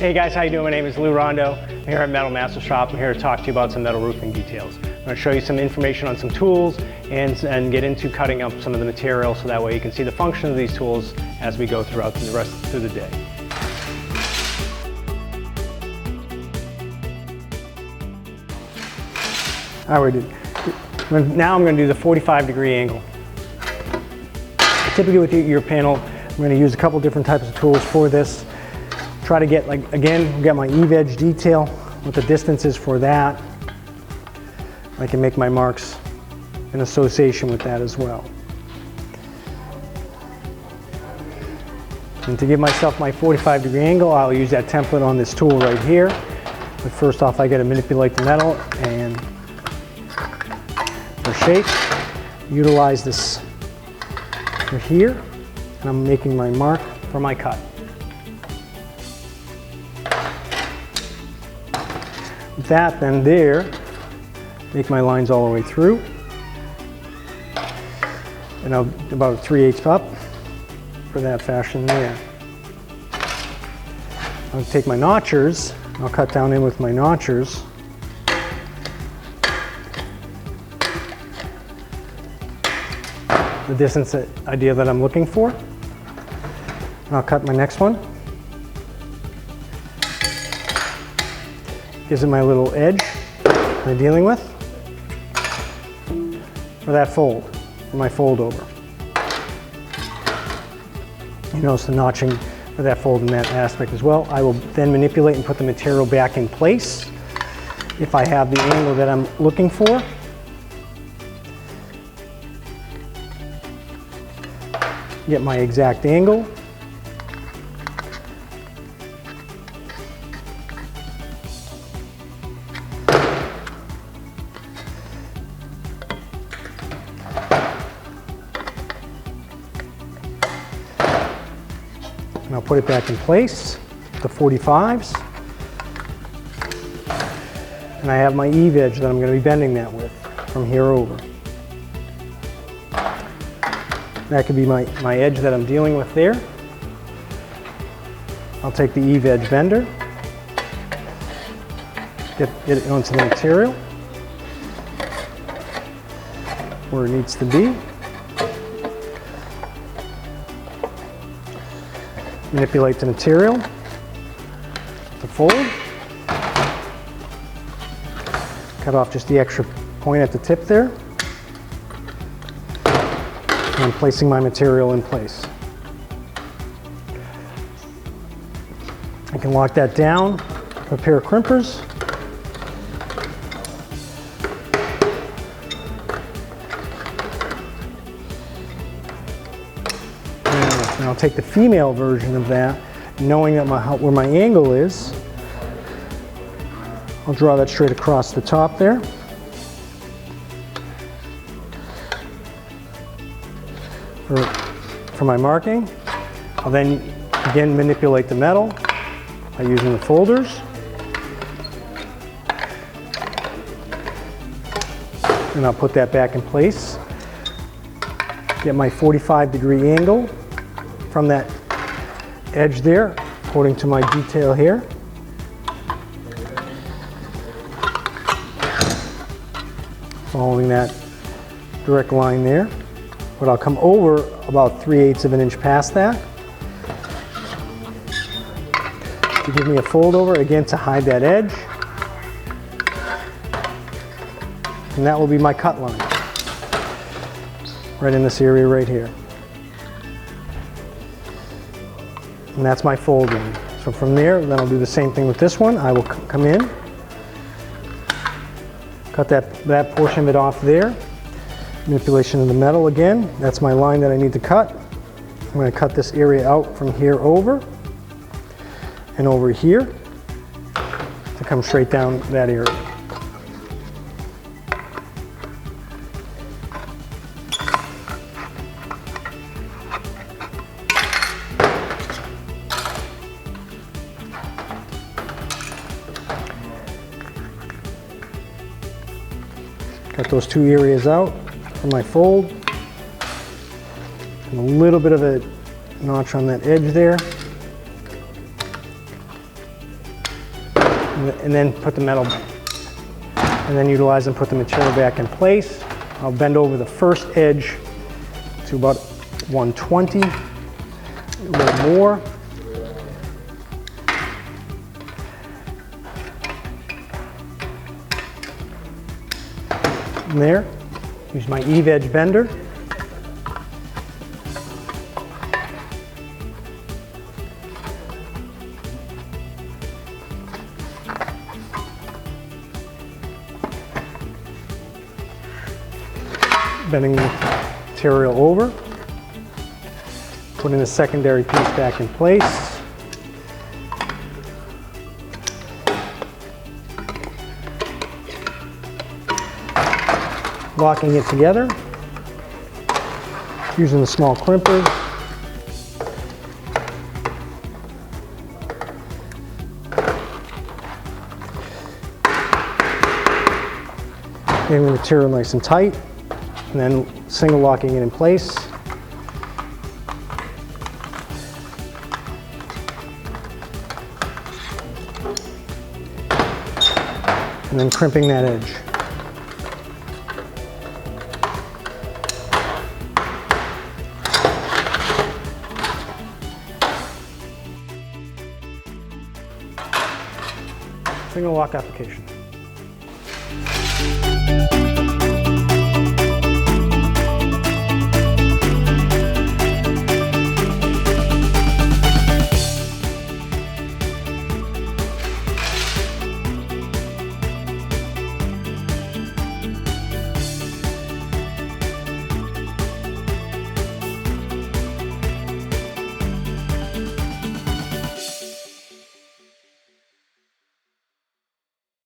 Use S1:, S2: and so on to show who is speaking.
S1: Hey guys, how you doing? My name is Lou Rondeau. I'm here at Metal Master Shop. I'm here to talk to you about some metal roofing details. I'm going to show you some information on some tools and get into cutting up some of the material so that way you can see the function of these tools as we go throughout through the day. Now I'm going to do the 45-degree angle. Typically with your panel, I'm going to use a couple different types of tools for this. Try to get, like, again, got my E-veg detail, what the distance is for that. I can make my marks in association with that as well. And to give myself my 45-degree angle, I'll use that template on this tool right here. But first off, I got to manipulate the metal and for shape, utilize this for here, and I'm making my mark for my cut. With that, then there, make my lines all the way through, and I'll about 3/8 up for that fashion there. I'll take my notchers, I'll cut down in with my notchers. The distance idea that I'm looking for. And I'll cut my next one. Gives it my little edge I'm dealing with for that fold, for my fold over. You notice the notching for that fold in that aspect as well. I will then manipulate and put the material back in place if I have the angle that I'm looking for. Get my exact angle. And I'll put it back in place, the 45s. And I have my E-veg that I'm going to be bending that with from here over. That could be my edge that I'm dealing with there. I'll take the E-veg bender, get it onto the material where it needs to be. Manipulate the material to fold. Cut off just the extra point at the tip there. And I'm placing my material in place. I can lock that down with a pair of crimpers. And I'll take the female version of that, knowing that where my angle is. I'll draw that straight across the top there. For my marking. I'll then again manipulate the metal by using the folders. And I'll put that back in place. Get my 45-degree angle from that edge there, according to my detail here. Following that direct line there. But I'll come over about 3/8 of an inch past that to give me a fold over, again to hide that edge. And that will be my cut line, right in this area right here. And that's my fold line. So from there, then I'll do the same thing with this one. I will come in, cut that portion of it off there. Manipulation of the metal again. That's my line that I need to cut. I'm going to cut this area out from here over and over here to come straight down that area. Cut those two areas out for my fold. And a little bit of a notch on that edge there. and then put the metal, and then utilize and put the material back in place. I'll bend over the first edge to about 120, a little more. And there, use my eve edge bender. Bending the material over, putting the secondary piece back in place. Locking it together, using the small crimper. Getting the material nice and tight. And then single locking it in place. And then crimping that edge. Single lock application.